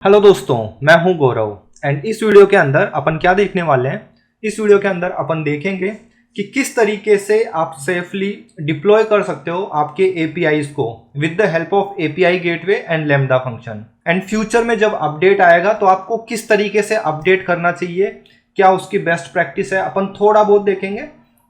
Hello दोस्तों, मैं हूं गौरव एंड इस वीडियो के अंदर अपन क्या देखने वाले हैं। इस वीडियो के अंदर अपन देखेंगे कि किस तरीके से आप सेफली डिप्लॉय कर सकते हो आपके एपीआईज को with the help of API gateway and lambda function. And future में जब अपडेट आएगा तो आपको किस तरीके से अपडेट करना चाहिए, क्या उसकी बेस्ट प्रैक्टिस है, अपन थोड़ा बहुत देखेंगे।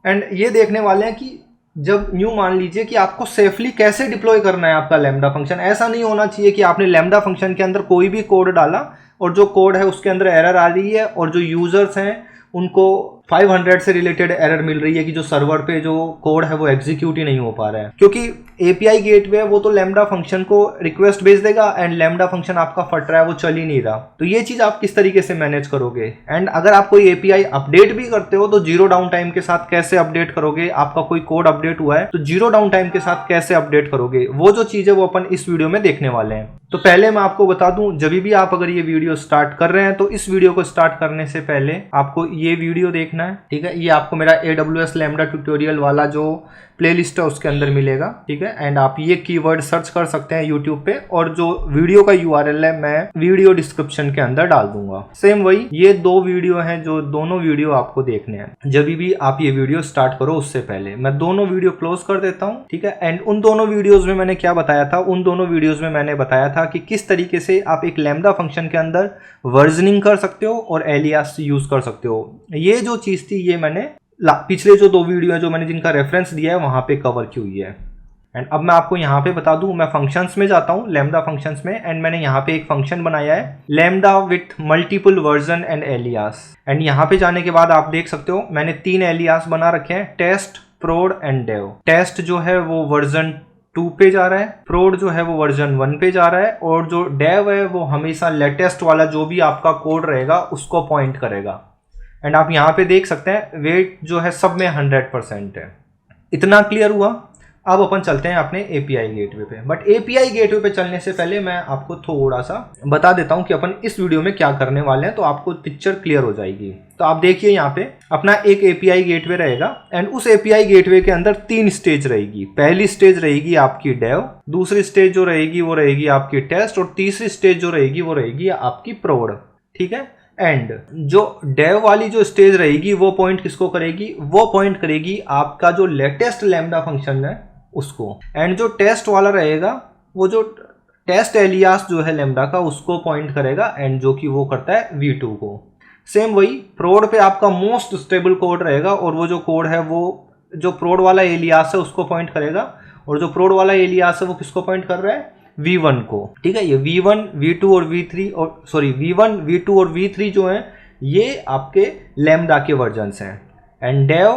एंड ये देखने वाले हैं कि जब न्यू मान लीजिए कि आपको सेफली कैसे डिप्लॉय करना है आपका लैम्बडा फंक्शन। ऐसा नहीं होना चाहिए कि आपने लैम्बडा फंक्शन के अंदर कोई भी कोड डाला और जो कोड है उसके अंदर एरर आ रही है और जो यूजर्स हैं उनको 500 से रिलेटेड एरर मिल रही है कि जो सर्वर पे जो कोड है वो एग्जीक्यूट ही नहीं हो पा रहा है। क्योंकि एपीआई गेटवे है वो तो लैम्बडा फंक्शन को रिक्वेस्ट भेज देगा एंड लैम्बडा फंक्शन आपका फट रहा है, वो चल ही नहीं रहा। तो ये चीज आप किस तरीके से मैनेज करोगे। एंड अगर आप कोई एपीआई अपडेट भी करते हो तो जीरो डाउन टाइम के साथ कैसे अपडेट करोगे। आपका कोई कोड अपडेट हुआ है तो जीरो डाउन टाइम के साथ कैसे अपडेट करोगे, वो जो चीज है वो अपन इस वीडियो में देखने वाले हैं। तो पहले मैं आपको बता दूं, जब भी आप अगर ये वीडियो स्टार्ट कर रहे हैं तो इस वीडियो को स्टार्ट करने से पहले आपको ये वीडियो देखना है, ठीक है। ये आपको मेरा AWS लैम्बडा ट्यूटोरियल वाला जो प्लेलिस्ट है उसके अंदर मिलेगा, ठीक है। एंड आप ये कीवर्ड सर्च कर सकते हैं यूट्यूब पे और जो वीडियो का URL है मैं वीडियो डिस्क्रिप्शन के अंदर डाल दूंगा। सेम वही ये दो वीडियो हैं जो दोनों वीडियो आपको देखने हैं। जब भी आप ये वीडियो स्टार्ट करो उससे पहले मैं दोनों वीडियो क्लोज कर देता हूँ, ठीक है। एंड उन दोनों वीडियोज में मैंने क्या बताया था, उन दोनों वीडियोज में मैंने बताया था कि किस तरीके से आप एक लैम्बडा फंक्शन के अंदर वर्जनिंग कर सकते हो और एलियास यूज कर सकते हो। ये जो चीज थी ये मैंने पिछले जो दो वीडियो है जो मैंने जिनका रेफरेंस दिया है वहां पे कवर की हुई है। एंड अब मैं आपको यहाँ पे बता दूं, मैं फंक्शंस में जाता हूँ, लैम्बडा फंक्शंस में। एंड मैंने यहाँ पे एक फंक्शन बनाया है lambda with multiple version and alias. And यहाँ पे जाने के बाद आप देख सकते हो मैंने 3 एलियास बना रखे हैं, टेस्ट, प्रोड एंड डेव। टेस्ट जो है वो वर्जन 2 पे जा रहा है, प्रोड जो है वो वर्जन 1 पे जा रहा है और जो डेव है वो हमेशा लेटेस्ट वाला जो भी आपका कोड रहेगा उसको पॉइंट करेगा। एंड आप यहाँ पे देख सकते हैं वेट जो है सब में 100% है। इतना क्लियर हुआ। अब अपन चलते हैं अपने एपीआई गेटवे पे। बट एपीआई गेटवे पे चलने से पहले मैं आपको थोड़ा सा बता देता हूँ कि अपन इस वीडियो में क्या करने वाले हैं, तो आपको पिक्चर क्लियर हो जाएगी। तो आप देखिए यहाँ पे अपना एक एपीआई गेटवे रहेगा एंड उस एपीआई गेटवे के अंदर 3 स्टेज रहेगी। पहली स्टेज रहेगी आपकी डेव, दूसरी स्टेज जो रहेगी वो रहेगी आपकी टेस्ट और तीसरी स्टेज जो रहेगी वो रहेगी आपकी प्रोड, ठीक है। एंड जो डेव वाली जो स्टेज रहेगी वो पॉइंट किसको करेगी, वो पॉइंट करेगी आपका जो लेटेस्ट लैम्बडा फंक्शन है उसको। एंड जो टेस्ट वाला रहेगा वो जो टेस्ट एलियास जो है लैम्बडा का उसको पॉइंट करेगा एंड जो कि वो करता है V2 को। सेम वही प्रोड पे आपका मोस्ट स्टेबल कोड रहेगा और वो जो कोड है वो जो प्रोड वाला एलियास है उसको पॉइंट करेगा और जो प्रोड वाला एलियास है वो किसको पॉइंट कर रहा है, V1 को, ठीक है। ये V1, V2 और V3 और सॉरी V1, V2 और V3 जो हैं ये आपके लैम्बडा के वर्जन्स हैं। एंड डेव,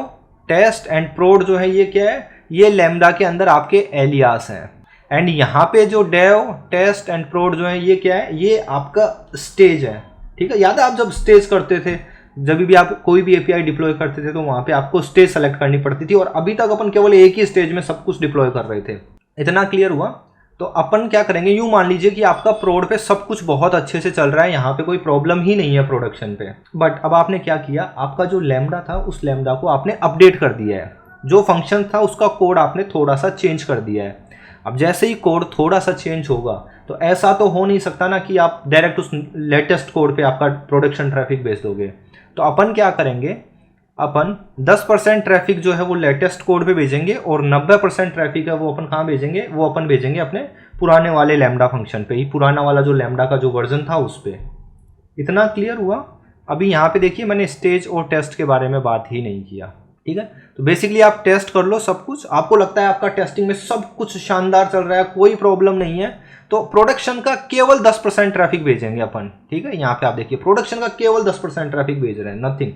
टेस्ट एंड प्रोड जो है ये क्या है, ये लैम्बडा के अंदर आपके एलियास हैं। एंड यहाँ पे जो डेव, टेस्ट एंड प्रोड जो है ये क्या है, ये आपका स्टेज है, ठीक है। याद है आप जब स्टेज करते थे, जब भी आप कोई भी एपीआई डिप्लॉय करते थे तो वहां पे आपको स्टेज सेलेक्ट करनी पड़ती थी और अभी तक अपन केवल एक ही स्टेज में सब कुछ डिप्लॉय कर रहे थे। इतना क्लियर हुआ। तो अपन क्या करेंगे, यूं मान लीजिए कि आपका प्रोड पे सब कुछ बहुत अच्छे से चल रहा है, यहाँ पे कोई प्रॉब्लम ही नहीं है प्रोडक्शन पे। बट अब आपने क्या किया, आपका जो लैम्बडा था उस लैम्बडा को आपने अपडेट कर दिया है। जो फंक्शन था उसका कोड आपने थोड़ा सा चेंज कर दिया है। अब जैसे ही कोड थोड़ा सा चेंज होगा तो ऐसा तो हो नहीं सकता ना कि आप डायरेक्ट उस लेटेस्ट कोड पे आपका प्रोडक्शन ट्रैफिक भेज दोगे। तो अपन क्या करेंगे, अपन 10% ट्रैफिक जो है वो लेटेस्ट कोड पे भेजेंगे और 90% ट्रैफिक है वो अपन कहाँ भेजेंगे, वो अपन भेजेंगे अपने पुराने वाले लैम्बडा फंक्शन पे ही, पुराना वाला जो लैम्बडा का जो वर्जन था उस पे। इतना क्लियर हुआ। अभी यहाँ पे देखिए मैंने स्टेज और टेस्ट के बारे में बात ही नहीं किया, ठीक है। तो बेसिकली आप टेस्ट कर लो सब कुछ, आपको लगता है आपका टेस्टिंग में सब कुछ शानदार चल रहा है, कोई प्रॉब्लम नहीं है, तो प्रोडक्शन का केवल 10% ट्रैफिक भेजेंगे अपन, ठीक है। यहाँ पे आप देखिए प्रोडक्शन का केवल 10% ट्रैफिक भेज रहे हैं, नथिंग।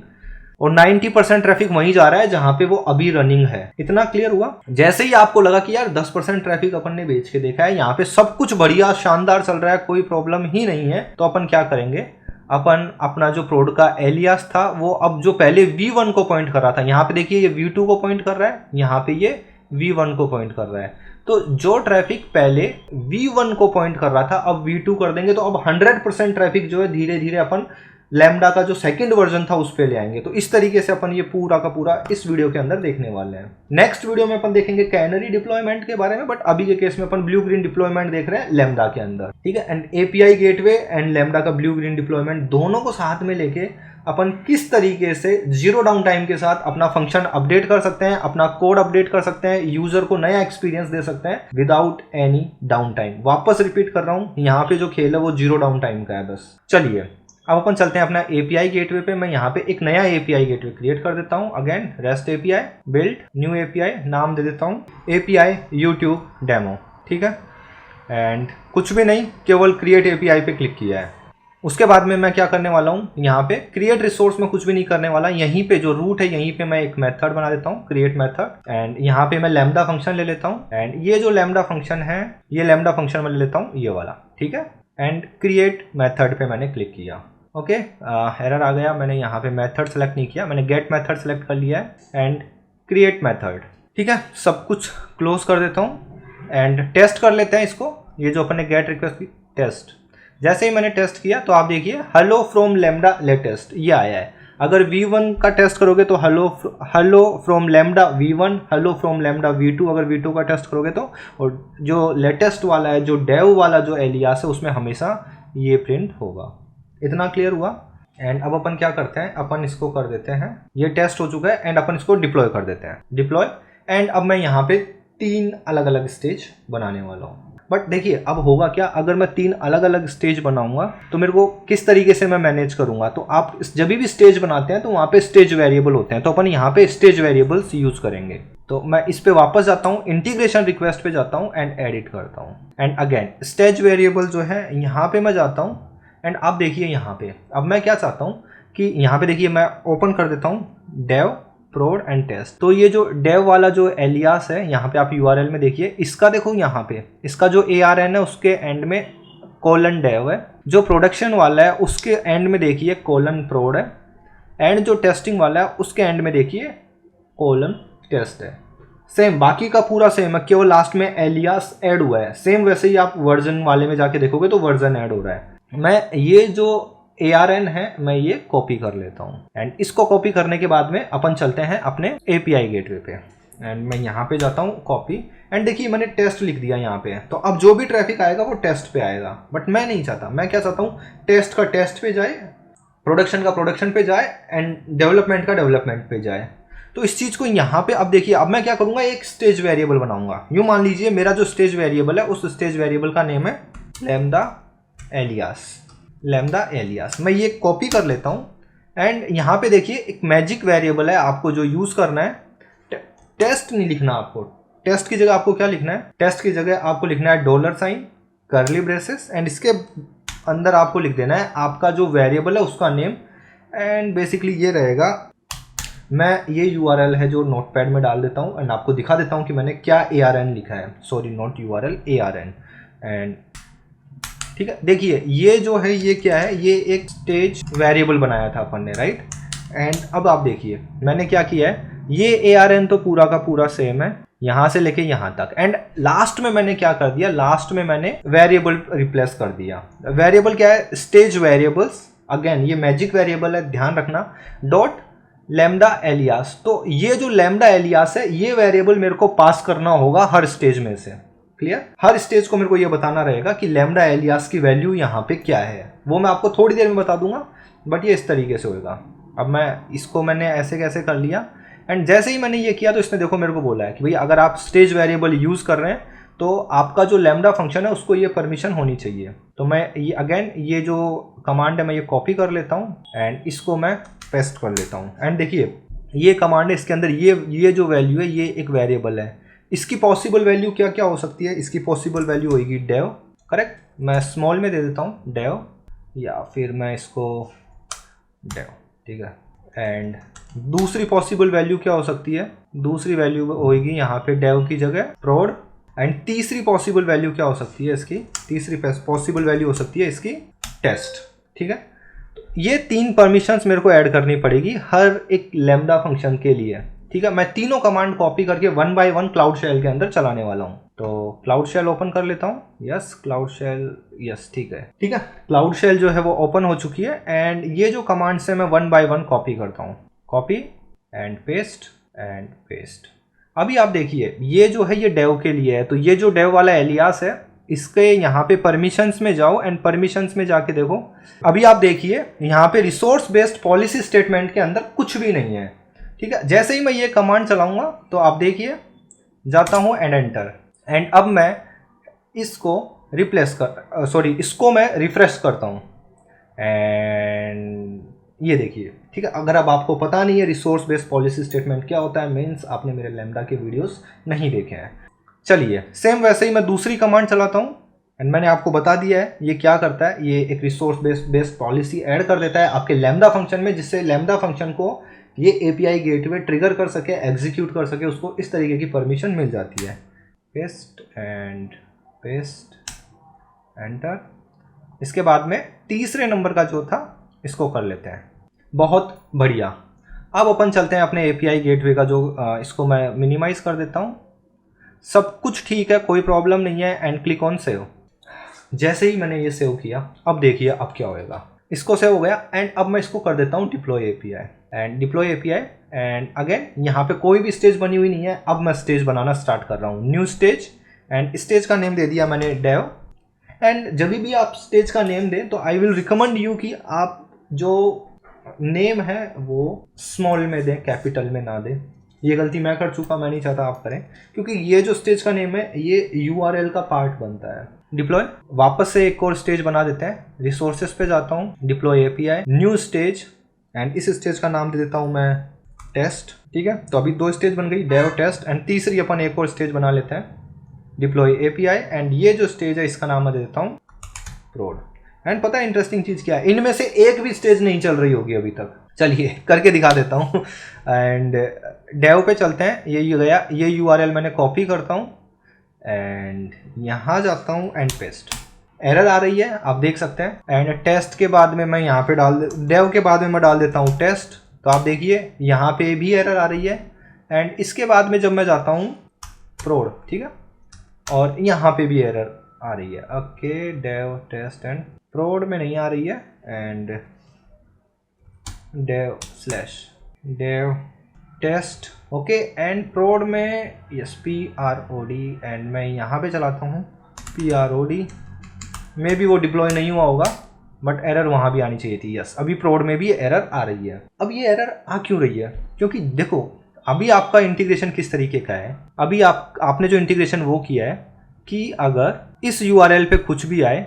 और 90% ट्रैफिक वहीं जा रहा है जहां पे वो अभी रनिंग है। इतना क्लियर हुआ। जैसे ही आपको लगा कि यार 10% ट्रैफिक अपन ने बेच के देखा है, यहाँ पे सब कुछ बढ़िया शानदार चल रहा है, कोई प्रॉब्लम ही नहीं है, तो अपन क्या करेंगे, अपन अपना जो प्रोड का एलियास था वो अब जो पहले V1 को पॉइंट कर रहा था, यहाँ पे देखिए ये V2 को पॉइंट कर रहा है, यहाँ पे ये V1 को पॉइंट कर रहा है। तो जो ट्रैफिक पहले V1 को पॉइंट कर रहा था अब V2 कर देंगे, तो अब 100% ट्रैफिक जो है धीरे धीरे अपन लैम्डा का जो सेकंड वर्जन था उस पर ले आएंगे। तो इस तरीके से अपन ये पूरा का पूरा इस वीडियो के अंदर देखने वाले हैं। नेक्स्ट वीडियो में अपन देखेंगे कैनरी डिप्लॉयमेंट के बारे में, बट अभी के केस में अपन ब्लू ग्रीन डिप्लॉयमेंट देख रहे हैं लैम्डा के अंदर, ठीक है। And API gateway and lambda का ब्लू ग्रीन डिप्लॉयमेंट दोनों को साथ में लेके अपन किस तरीके से जीरो डाउन टाइम के साथ अपना फंक्शन अपडेट कर सकते हैं, अपना कोड अपडेट कर सकते हैं, यूजर को नया एक्सपीरियंस दे सकते हैं विदाउट एनी डाउन टाइम। वापस रिपीट कर रहा हूं, यहाँ पे जो खेल है वो जीरो डाउन टाइम का है बस। चलिए अब अपन चलते हैं अपना एपीआई गेटवे पे। मैं यहाँ पे एक नया एपीआई गेटवे क्रिएट कर देता हूँ। Again rest API build new API, नाम दे देता हूँ एपीआई यूट्यूब डेमो, ठीक है। एंड कुछ भी नहीं, केवल क्रिएट एपीआई पे क्लिक किया है। उसके बाद में मैं क्या करने वाला हूँ, यहाँ पे क्रिएट रिसोर्स में कुछ भी नहीं करने वाला। यहीं पे जो रूट है यहीं पे मैं एक मेथड बना देता हूँ, क्रिएट मेथड। एंड यहाँ पे मैं लैम्डा फंक्शन ले लेता हूँ। एंड ये जो लैम्डा फंक्शन है, ये लैम्डा फंक्शन मैं ले लेता हूँ ये वाला, ठीक है। एंड क्रिएट मेथड पे मैंने क्लिक किया। ओके, एरर आ गया, मैंने यहाँ पे मेथड सेलेक्ट नहीं किया, मैंने गेट मेथड सेलेक्ट कर लिया है। एंड क्रिएट मेथड, ठीक है। सब कुछ क्लोज कर देता हूँ एंड टेस्ट कर लेते हैं इसको। ये जो अपन ने गेट रिक्वेस्ट की टेस्ट, जैसे ही मैंने टेस्ट किया तो आप देखिए हेलो फ्रॉम लैम्डा लेटेस्ट ये आया है। अगर V1 का टेस्ट करोगे तो hello from lambda V1, hello from lambda V2 अगर V2 का टेस्ट करोगे तो, और जो लेटेस्ट वाला है, जो डेव वाला जो एलियास है, उसमें हमेशा ये प्रिंट होगा। इतना क्लियर हुआ। एंड अब अपन क्या करते हैं, अपन इसको कर देते हैं, ये टेस्ट हो चुका है एंड अपन इसको डिप्लॉय कर देते हैं, डिप्लॉय। एंड अब मैं यहाँ पे 3 अलग अलग स्टेज बनाने वाला हूँ। बट देखिए अब होगा क्या, अगर मैं 3 अलग अलग स्टेज बनाऊंगा तो मेरे को किस तरीके से मैं मैनेज करूंगा। तो आप जब भी स्टेज बनाते हैं तो वहाँ पे स्टेज वेरिएबल होते हैं, तो अपन यहाँ पे स्टेज वेरिएबल्स यूज करेंगे। तो मैं इस पे वापस जाता हूँ, इंटीग्रेशन रिक्वेस्ट पे जाता हूँ एंड एडिट करता हूँ। एंड अगेन स्टेज वेरिएबल जो है यहाँ पे मैं जाता हूँ। एंड आप देखिए यहाँ पे अब मैं क्या चाहता हूँ कि यहाँ पे देखिए मैं ओपन कर देता हूँ डेव प्रोड एंड टेस्ट। तो ये जो डेव वाला जो एलियास है, यहाँ पे आप यूआरएल में देखिए, इसका देखो यहाँ पे इसका जो ARN है उसके एंड में कोलन डेव है, जो प्रोडक्शन वाला है उसके एंड में देखिए कोलन प्रोड है, एंड जो टेस्टिंग वाला है उसके एंड में देखिए कोलन टेस्ट है। सेम बाकी का पूरा सेम है, केवल लास्ट में एलियास ऐड हुआ है। सेम वैसे ही आप वर्जन वाले में जाके देखोगे तो वर्जन ऐड हो रहा है। मैं ये जो ARN है मैं ये कॉपी कर लेता हूँ। एंड इसको कॉपी करने के बाद में अपन चलते हैं अपने API गेटवे पे। एंड मैं यहाँ पे जाता हूँ कॉपी। एंड देखिए मैंने टेस्ट लिख दिया यहाँ पे, तो अब जो भी ट्रैफिक आएगा वो टेस्ट पे आएगा। बट मैं नहीं चाहता, मैं क्या चाहता हूँ टेस्ट का टेस्ट पे जाए, प्रोडक्शन का प्रोडक्शन पे जाए एंड डेवलपमेंट का डेवलपमेंट पे जाए। तो इस चीज़ को यहाँ पे अब देखिए, अब मैं क्या करूँगा, एक स्टेज वेरिएबल बनाऊंगा। यूँ मान लीजिए मेरा जो स्टेज वेरिएबल है उस स्टेज वेरिएबल का नेम है लैम्डा एलियास। मैं ये कॉपी कर लेता हूँ। एंड यहाँ पे देखिए एक मैजिक वेरिएबल है, आपको जो यूज़ करना है, टेस्ट नहीं लिखना आपको। टेस्ट की जगह आपको क्या लिखना है, टेस्ट की जगह आपको लिखना है $, कर्ली ब्रेसेस, एंड इसके अंदर आपको लिख देना है आपका जो वेरिएबल है उसका नेम। एंड बेसिकली ये रहेगा, मैं ये URL है जो नोटपैड में डाल देता हूँ एंड आपको दिखा देता हूँ कि मैंने क्या ARN लिखा है। Sorry not URL, ARN। And ठीक है, देखिए ये जो है ये क्या है, ये एक स्टेज वेरिएबल बनाया था अपन ने, राइट। एंड अब आप देखिए मैंने क्या किया है, ये ARN तो पूरा का पूरा सेम है यहाँ से लेके यहाँ तक। एंड लास्ट में मैंने क्या कर दिया, लास्ट में मैंने वेरिएबल रिप्लेस कर दिया। वेरिएबल क्या है, स्टेज वेरिएबल्स। अगेन ये मैजिक वेरिएबल है, ध्यान रखना, डॉट लैम्डा एलियास। तो ये जो लैम्डा एलियास है ये वेरिएबल मेरे को पास करना होगा हर स्टेज में से। क्लियर, हर स्टेज को मेरे को ये बताना रहेगा कि लैम्डा एलियास की वैल्यू यहाँ पे क्या है। वो मैं आपको थोड़ी देर में बता दूंगा, बट ये इस तरीके से होगा। अब मैंने ऐसे कैसे कर लिया। एंड जैसे ही मैंने ये किया तो इसने देखो मेरे को बोला है कि भाई अगर आप स्टेज वेरिएबल यूज़ कर रहे हैं तो आपका जो लैम्डा फंक्शन है उसको ये परमिशन होनी चाहिए। तो मैं ये अगेन ये जो कमांड है मैं ये कॉपी कर लेता हूँ एंड इसको मैं पेस्ट कर लेता हूँ। एंड देखिए ये कमांड है, इसके अंदर ये जो वैल्यू है ये एक वेरिएबल है। इसकी पॉसिबल वैल्यू क्या क्या हो सकती है, इसकी पॉसिबल वैल्यू होगी डेव, करेक्ट। मैं स्मॉल में दे देता हूँ डेव, या फिर मैं इसको डेव, ठीक है। एंड दूसरी पॉसिबल वैल्यू क्या हो सकती है, दूसरी वैल्यू होगी यहाँ पे डेव की जगह प्रोड। एंड तीसरी पॉसिबल वैल्यू क्या हो सकती है इसकी, तीसरी पॉसिबल वैल्यू हो सकती है इसकी टेस्ट, ठीक है। ये 3 परमिशंस मेरे को ऐड करनी पड़ेगी हर एक लैम्डा फंक्शन के लिए। ठीक है, मैं तीनों कमांड कॉपी करके 1 बाय 1 क्लाउड शेल के अंदर चलाने वाला हूँ। तो क्लाउड शेल ओपन कर लेता हूँ। यस, क्लाउड शेल, यस, ठीक है, ठीक है, क्लाउड शेल जो है वो ओपन हो चुकी है। एंड ये जो कमांड से मैं 1 बाय 1 कॉपी करता हूँ, copy and paste and paste. अभी आप देखिए ये जो है ये डेव के लिए है, तो ये जो डेव वाला एलियास है इसके यहाँ पे परमिशंस में जाओ एंड परमिशंस में जाके देखो। अभी आप देखिए यहाँ पे रिसोर्स बेस्ड पॉलिसी स्टेटमेंट के अंदर कुछ भी नहीं है, ठीक है। जैसे ही मैं ये कमांड चलाऊंगा तो आप देखिए, जाता हूँ एंड एंटर, एंड अब मैं इसको इसको मैं रिफ्रेश करता हूँ एंड ये देखिए, ठीक है। अगर अब आपको पता नहीं है रिसोर्स बेस्ड पॉलिसी स्टेटमेंट क्या होता है, मीन्स आपने मेरे लैम्डा के वीडियोस नहीं देखे हैं। चलिए सेम वैसे ही मैं दूसरी कमांड चलाता हूँ एंड मैंने आपको बता दिया है ये क्या करता है। ये एक रिसोर्स बेस्ड पॉलिसी ऐड कर देता है आपके लैम्डा फंक्शन में, जिससे लैम्डा फंक्शन को ये एपीआई गेटवे ट्रिगर कर सके, एग्जीक्यूट कर सके, उसको इस तरीके की परमिशन मिल जाती है। Paste and paste, enter. इसके बाद में तीसरे नंबर का जो था इसको कर लेते हैं। बहुत बढ़िया। अब अपन चलते हैं अपने एपीआई गेटवे का जो इसको मैं मिनिमाइज कर देता हूँ। सब कुछ ठीक है, कोई प्रॉब्लम नहीं है एंड क्लिक ऑन सेव। जैसे ही मैंने ये सेव किया, अब देखिए अब क्या होएगा। इसको सेव हो गया एंड अब मैं इसको कर देता हूँ deploy API and deploy API and again यहाँ पे कोई भी स्टेज बनी हुई नहीं है। अब मैं स्टेज बनाना स्टार्ट कर रहा हूँ, न्यू स्टेज, एंड स्टेज का नेम दे दिया मैंने डेव। एंड जब भी आप स्टेज का नेम दें तो आई विल रिकमेंड यू कि आप जो नेम है वो स्मॉल में दें, कैपिटल में ना दें। ये गलती मैं कर चुका, मैं नहीं चाहता आप करें, क्योंकि ये जो स्टेज का नेम है ये यूआरएल का पार्ट बनता है। डिप्लॉय, वापस से एक और स्टेज बना देते हैं। रिसोर्सेज पे जाता हूँ, deploy API, new stage, and इस स्टेज का नाम दे देता हूँ मैं टेस्ट, ठीक है। तो अभी 2 स्टेज बन गई, डेव, टेस्ट, एंड तीसरी अपन एक और स्टेज बना लेते हैं, डिप्लॉय एपीआई, एंड ये जो स्टेज है इसका नाम मैं दे देता हूँ प्रोड। एंड पता है इंटरेस्टिंग चीज़ क्या है, इनमें से एक भी स्टेज नहीं चल रही होगी अभी तक। चलिए करके दिखा देता हूँ। एंड डेव पे चलते हैं। ये गया, ये यूआरएल मैंने कॉपी करता हूँ एंड यहाँ जाता हूँ एंड पेस्ट। एरर आ रही है आप देख सकते हैं। एंड टेस्ट के बाद में मैं यहाँ पे डेव के बाद में मैं डाल देता हूँ टेस्ट, तो आप देखिए यहाँ पे भी एरर आ रही है। एंड इसके बाद में जब मैं जाता हूँ प्रोड, ठीक है, और यहाँ पे भी एरर आ रही है। Okay, Dave, test and prod में नहीं आ रही है, and dev slash dev test, okay, and prod में यस PROD, एंड मैं यहाँ पे चलाता हूँ PROD। मे भी वो डिप्लॉय नहीं हुआ होगा बट एरर वहाँ भी आनी चाहिए थी। यस, अभी प्रोड में भी एरर आ रही है। अब ये एरर आ क्यों रही है? क्योंकि देखो अभी आपका इंटीग्रेशन किस तरीके का है। अभी आपने जो इंटीग्रेशन वो किया है कि अगर इस URL पे कुछ भी आए,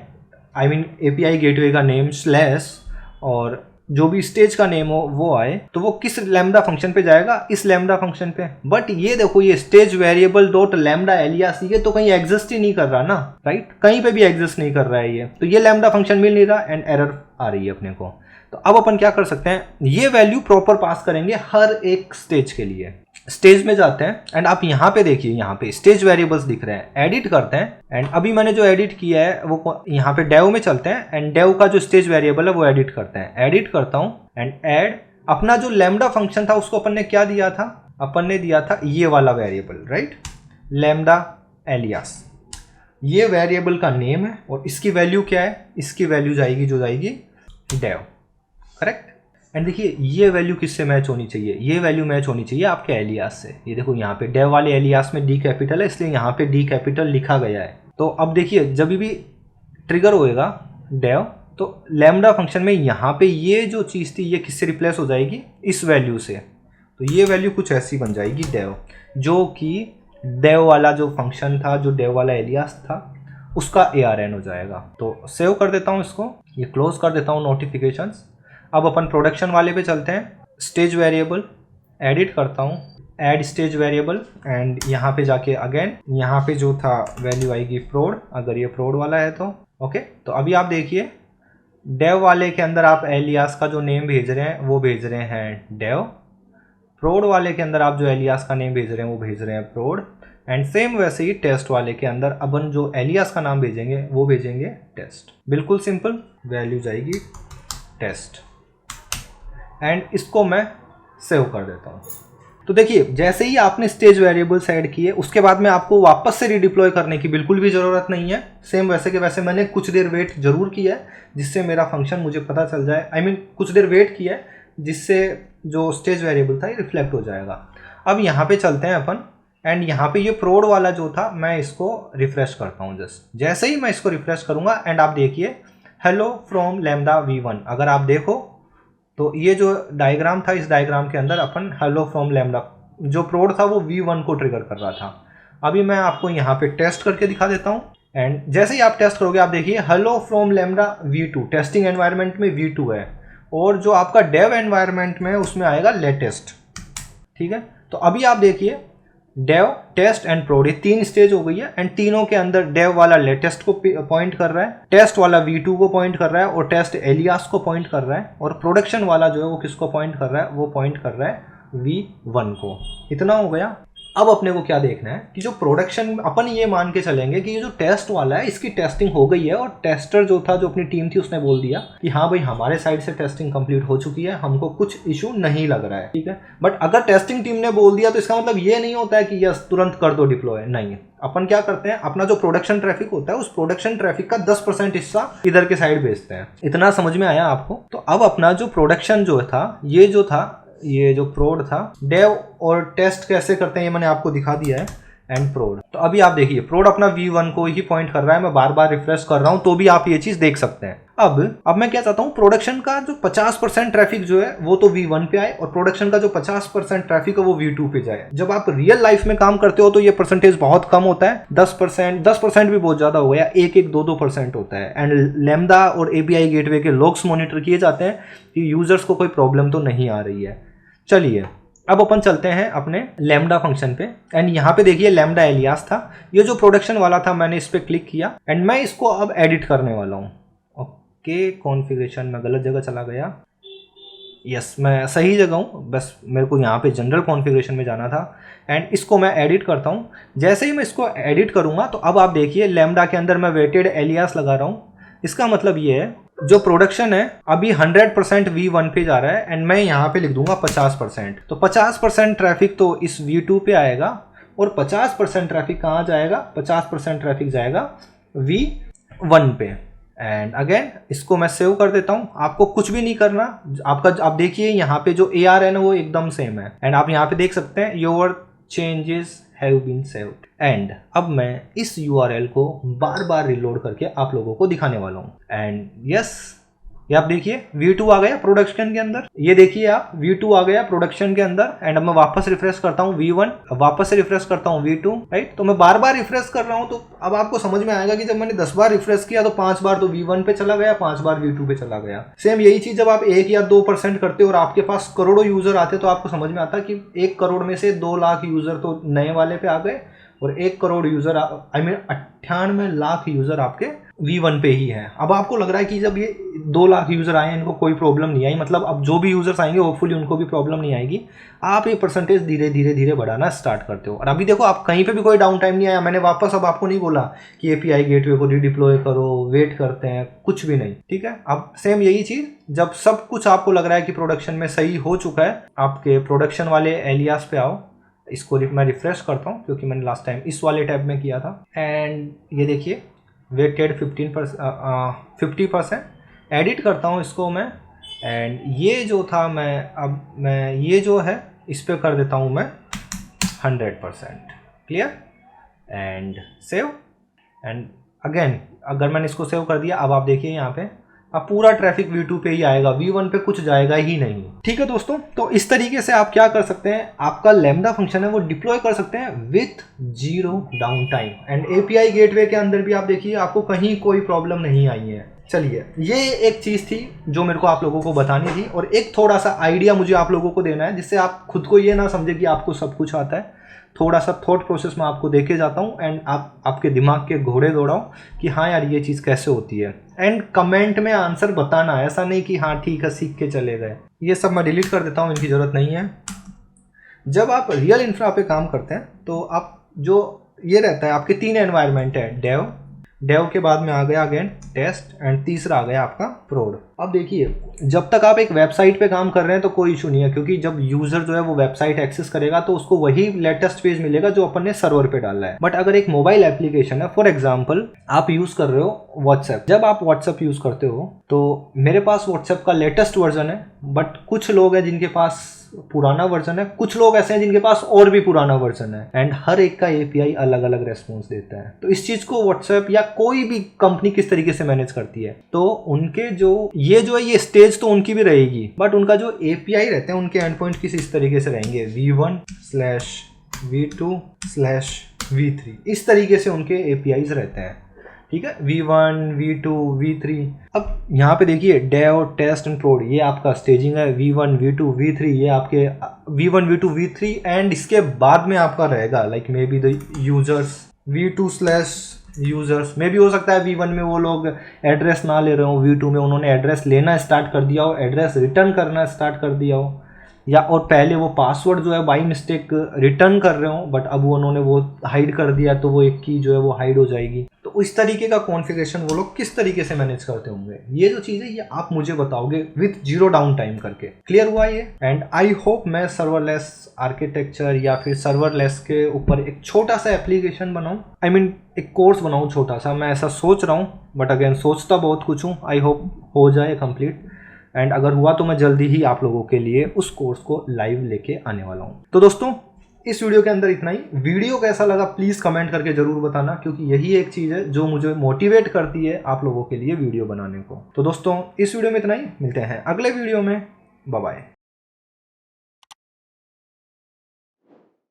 आई मीन API गेटवे का नेम स्लैश और जो भी स्टेज का नेम हो वो आए, तो वो किस लैम्डा फंक्शन पे जाएगा? इस लैम्डा फंक्शन पे। बट ये देखो ये stage variable dot lambda alias, ये तो कहीं एग्जिस्ट ही नहीं कर रहा ना, राइट? कहीं पे भी एग्जिस्ट नहीं कर रहा है ये, तो ये लैम्डा फंक्शन मिल नहीं रहा एंड एरर आ रही है अपने को। तो अब अपन क्या कर सकते हैं, ये वैल्यू प्रॉपर पास करेंगे हर एक स्टेज के लिए। स्टेज में जाते हैं एंड आप यहाँ पे देखिए, यहाँ पे स्टेज वेरिएबल्स दिख रहे हैं, एडिट करते हैं। एंड अभी मैंने जो एडिट किया है वो यहाँ पे डेव में चलते हैं एंड डेव का जो स्टेज वेरिएबल है वो एडिट करते हैं। एडिट करता हूँ एंड ऐड अपना जो लैम्डा फंक्शन था उसको अपन ने क्या दिया था, अपन ने दिया था ये वाला वेरिएबल, राइट, लैम्डा एलियास। ये वेरिएबल का नेम है और इसकी वैल्यू क्या है, इसकी वैल्यू जाएगी जो जाएगी डेव, करेक्ट। एंड देखिए ये वैल्यू किससे मैच होनी चाहिए, ये वैल्यू मैच होनी चाहिए आपके एलियास से। ये देखो यहाँ पे डेव वाले एलियास में डी कैपिटल है, इसलिए यहाँ पे डी कैपिटल लिखा गया है। तो अब देखिए जब भी ट्रिगर होएगा डेव, तो लैम्डा फंक्शन में यहाँ पे ये जो चीज़ थी ये किससे रिप्लेस हो जाएगी, इस वैल्यू से। तो ये वैल्यू कुछ ऐसी बन जाएगी डेव, जो कि डेव वाला जो फंक्शन था, जो डेव वाला एलियास था, उसका ARN हो जाएगा। तो सेव कर देता हूँ इसको, ये क्लोज कर देता हूँ नोटिफिकेशंस। अब अपन प्रोडक्शन वाले पे चलते हैं। स्टेज वेरिएबल एडिट करता हूँ, ऐड स्टेज वेरिएबल, एंड यहाँ पे जाके अगेन यहाँ पे जो था वैल्यू आएगी प्रोड, अगर ये प्रोड वाला है तो ओके। तो अभी आप देखिए डेव वाले के अंदर आप एलियास का जो नेम भेज रहे हैं वो भेज रहे हैं डेव, प्रोड वाले के अंदर आप जो एलियास का नेम भेज रहे हैं वो भेज रहे हैं प्रोड, एंड सेम वैसे ही टेस्ट वाले के अंदर अपन जो एलियास का नाम भेजेंगे वो भेजेंगे टेस्ट। बिल्कुल सिंपल, वैल्यू जाएगी टेस्ट एंड इसको मैं सेव कर देता हूँ। तो देखिए जैसे ही आपने स्टेज वेरिएबल्स ऐड किए उसके बाद में आपको वापस से रीडिप्लॉय करने की बिल्कुल भी ज़रूरत नहीं है। सेम वैसे के वैसे मैंने कुछ देर वेट जरूर किया है जिससे मेरा फंक्शन मुझे पता चल जाए, आई मीन कुछ देर वेट किया है जिससे जो स्टेज वेरिएबल था ये रिफ्लेक्ट हो जाएगा। अब यहाँ पे चलते हैं अपन एंड यहाँ पे ये प्रोड वाला जो था मैं इसको रिफ्रेश करता हूँ। जैसे ही मैं इसको रिफ्रेश करूँगा एंड आप देखिए हेलो फ्रॉम लैम्डा v1, अगर आप देखो तो ये जो डायग्राम था इस डायग्राम के अंदर अपन हेलो फ्रॉम लैम्डा जो प्रोड था वो v1 को ट्रिगर कर रहा था। अभी मैं आपको यहाँ पे टेस्ट करके दिखा देता हूँ एंड जैसे ही आप टेस्ट करोगे आप देखिए hello from lambda v2 testing environment में v2 है और जो आपका डेव एनवायरनमेंट में है उसमें आएगा लेटेस्ट। ठीक है, तो अभी आप देखिए डेव टेस्ट एंड प्रोड ये 3 स्टेज हो गई है एंड तीनों के अंदर डेव वाला लेटेस्ट को पॉइंट कर रहा है, टेस्ट वाला v2 को पॉइंट कर रहा है और टेस्ट एलियास को पॉइंट कर रहा है और प्रोडक्शन वाला जो है वो किसको पॉइंट कर रहा है, वो पॉइंट कर रहा है v1 को। इतना हो गया। अब अपने को क्या देखना है कि जो प्रोडक्शन अपन ये मान के चलेंगे कि ये जो टेस्ट वाला है इसकी टेस्टिंग हो गई है और टेस्टर जो था जो अपनी टीम थी उसने बोल दिया कि हाँ भाई हमारे साइड से टेस्टिंग कंप्लीट हो चुकी है, हमको कुछ इशू नहीं लग रहा है। ठीक है, बट अगर टेस्टिंग टीम ने बोल दिया तो इसका मतलब ये नहीं होता है कि यस तुरंत कर दो डिप्लॉय, नहीं। अपन क्या करते हैं अपना जो प्रोडक्शन ट्रैफिक होता है उस प्रोडक्शन ट्रैफिक का 10% हिस्सा इधर के साइड भेजते हैं। इतना समझ में आया आपको? तो अब अपना जो प्रोडक्शन जो था ये जो प्रोड था डेव और टेस्ट कैसे करते हैं ये मैंने आपको दिखा दिया है एंड प्रोड। तो अभी आप देखिए प्रोड अपना v1 को ही पॉइंट कर रहा है, मैं बार बार रिफ्रेश कर रहा हूं तो भी आप ये चीज देख सकते हैं। अब मैं क्या चाहता हूं प्रोडक्शन का जो 50% ट्रैफिक जो है वो तो v1 पे आए और प्रोडक्शन का जो 50% ट्रैफिक है वो v2 पे जाए। जब आप रियल लाइफ में काम करते हो तो ये परसेंटेज बहुत कम होता है, 10% भी बहुत ज्यादा हो गया, 1-2% होता है। एंड लैम्डा और एपीआई गेटवे के लॉग्स मॉनिटर किए जाते हैं कि यूजर्स को कोई प्रॉब्लम तो नहीं आ रही है। चलिए अब अपन चलते हैं अपने लैम्डा फंक्शन पे एंड यहाँ पे देखिए लैम्डा एलियास था, ये जो प्रोडक्शन वाला था मैंने इस पे क्लिक किया एंड मैं इसको अब एडिट करने वाला हूँ। ओके, कॉन्फ़िगरेशन में गलत जगह चला गया, यस मैं सही जगह हूँ, बस मेरे को यहाँ पे जनरल कॉन्फ़िगरेशन में जाना था एंड इसको मैं एडिट करता हूँ। जैसे ही मैं इसको एडिट करूँगा तो अब आप देखिए लैम्डा के अंदर मैं वेटेड एलियास लगा रहा हूँ। इसका मतलब ये है जो प्रोडक्शन है अभी 100% v1 पे जा रहा है एंड मैं यहाँ पे लिख दूंगा 50%। तो 50% ट्रैफिक तो इस v2 पे आएगा और 50% ट्रैफिक कहाँ जाएगा, 50% ट्रैफिक जाएगा v1 पे। एंड अगेन इसको मैं सेव कर देता हूँ, आपको कुछ भी नहीं करना आपका। आप देखिए यहाँ पे जो ARN है वो एकदम सेम है एंड आप यहाँ पे देख सकते हैं your changes have been saved. And अब मैं इस URL को बार बार रिलोड करके आप लोगों को दिखाने वाला हूँ एंड यस ये आप देखिए v2 आ गया प्रोडक्शन के अंदर, ये देखिए आप v2 आ गया प्रोडक्शन के अंदर एंड अब मैं वापस रिफ्रेश करता हूँ v1, वापस से रिफ्रेश करता हूँ v2, राइट। तो मैं बार बार रिफ्रेश कर रहा हूँ तो अब आपको समझ में आएगा कि जब मैंने 10 बार रिफ्रेश किया तो 5 बार तो v1 पे चला गया, 5 बार v2 पे चला गया। सेम यही चीज जब आप 1 या 2% करते हो और आपके पास करोड़ों यूजर आते तो आपको समझ में आता कि 1 करोड़ में से 2 लाख यूजर तो नए वाले पे आ गए और 1 crore user I mean 98 lakh user आपके v1 पे ही है। अब आपको लग रहा है कि जब ये 2 लाख यूजर आए इनको कोई प्रॉब्लम नहीं आई, मतलब अब जो भी यूजर्स आएंगे होपफुली उनको भी प्रॉब्लम नहीं आएगी। आप ये परसेंटेज धीरे धीरे बढ़ाना स्टार्ट करते हो और अभी देखो आप कहीं पे भी कोई डाउन टाइम नहीं आया। मैंने वापस अब आपको नहीं बोला कि एपीआई गेटवे को रीडिप्लॉय करो, वेट करते हैं, कुछ भी नहीं। ठीक है, अब सेम यही चीज जब सब कुछ आपको लग रहा है कि प्रोडक्शन में सही हो चुका है, आपके प्रोडक्शन वाले एलियास पे आओ। इसको मैं रिफ्रेश करता हूँ क्योंकि मैंने लास्ट टाइम इस वाले टैब में किया था एंड ये देखिए वेटेड 50% एडिट करता हूँ इसको मैं एंड ये जो था मैं ये जो है इस पे कर देता हूँ मैं 100%। Clear and save and again अगर मैंने इसको सेव कर दिया अब आप देखिए यहाँ पे अब पूरा ट्रैफिक v2 पे ही आएगा, v1 पे कुछ जाएगा ही नहीं। ठीक है दोस्तों, तो इस तरीके से आप क्या कर सकते हैं, आपका लैम्डा फंक्शन है वो डिप्लॉय कर सकते हैं with 0 down time and API gateway के अंदर भी आप देखिए आपको कहीं कोई प्रॉब्लम नहीं आई है। चलिए ये एक चीज़ थी जो मेरे को आप लोगों को बतानी थी और एक थोड़ा सा आइडिया मुझे आप लोगों को देना है जिससे आप खुद को ये ना समझे कि आपको सब कुछ आता है। थोड़ा सा थॉट प्रोसेस में आपको देखे जाता हूँ एंड आपके दिमाग के घोड़े दौड़ाऊँ कि हाँ यार ये चीज़ कैसे होती है एंड कमेंट में आंसर बताना, ऐसा नहीं कि हाँ ठीक है सीख के चले गए। ये सब मैं डिलीट कर देता हूँ, इनकी ज़रूरत नहीं है। जब आप रियल इंफ्रा पे काम करते हैं तो आप जो ये रहता है आपके 3 एनवायरनमेंट है, डेव, डेव के बाद में आ गया अगेन टेस्ट, एंड तीसरा आ गया आपका प्रोड। अब देखिए, जब तक आप एक वेबसाइट पे काम कर रहे हैं तो कोई इशू नहीं है, क्योंकि जब यूजर जो है वो वेबसाइट एक्सेस करेगा तो उसको वही लेटेस्ट पेज मिलेगा जो अपन ने सर्वर पे डाला है। बट अगर एक मोबाइल एप्लीकेशन है, फॉर एग्जांपल आप यूज कर रहे हो व्हाट्सएप, जब आप व्हाट्सएप यूज करते हो तो मेरे पास व्हाट्सएप का लेटेस्ट वर्जन है, बट कुछ लोग हैं जिनके पास पुराना वर्जन है, कुछ लोग ऐसे हैं जिनके पास और भी पुराना वर्जन है, एंड हर एक का एपीआई अलग अलग रेस्पॉन्स देता है। तो इस चीज को व्हाट्सएप या कोई भी कंपनी किस तरीके से मैनेज करती है, तो उनके जो ये स्टेज तो उनकी भी रहेगी, बट उनका जो एपीआई रहते हैं उनके एंड पॉइंट किस इस तरीके से रहेंगे, v1/v2/v3, इस तरीके से उनके एपीआईज रहते हैं। ठीक है, v1, v2, v3। अब यहाँ पे देखिए डेव, टेस्ट एंड प्रोड, ये आपका स्टेजिंग है, v1, v2, v3, ये आपके v1, v2, v3, एंड इसके बाद में आपका रहेगा like may be the users, v2/users। मे भी हो सकता है v1 में वो लोग एड्रेस ना ले रहे हो, v2 में उन्होंने एड्रेस लेना स्टार्ट कर दिया हो, एड्रेस रिटर्न करना स्टार्ट कर दिया हो, या और पहले वो पासवर्ड जो है बाई मिस्टेक रिटर्न कर रहे हो, बट अब उन्होंने वो हाइड कर दिया तो वो एक की जो है वो हाइड हो जाएगी। तो इस तरीके का कॉन्फ़िगरेशन वो लोग किस तरीके से मैनेज करते होंगे, ये जो चीज़ है ये आप मुझे बताओगे विथ 0 डाउन टाइम करके। क्लियर हुआ ये? एंड आई होप मैं सर्वरलेस आर्किटेक्चर या फिर सर्वरलेस के ऊपर एक छोटा सा एप्लीकेशन बनाऊं, आई मीन एक कोर्स बनाऊं छोटा सा, मैं ऐसा सोच रहा हूँ, बट अगेन सोचता बहुत कुछ हूँ। आई होप हो जाए कंप्लीट, एंड अगर हुआ तो मैं जल्दी ही आप लोगों के लिए उस कोर्स को लाइव लेके आने वाला हूँ। तो दोस्तों इस वीडियो के अंदर इतना ही। वीडियो कैसा लगा प्लीज़ कमेंट करके ज़रूर बताना, क्योंकि यही एक चीज़ है जो मुझे मोटिवेट करती है आप लोगों के लिए वीडियो बनाने को। तो दोस्तों इस वीडियो में इतना ही, मिलते हैं अगले वीडियो में, बाय बाय।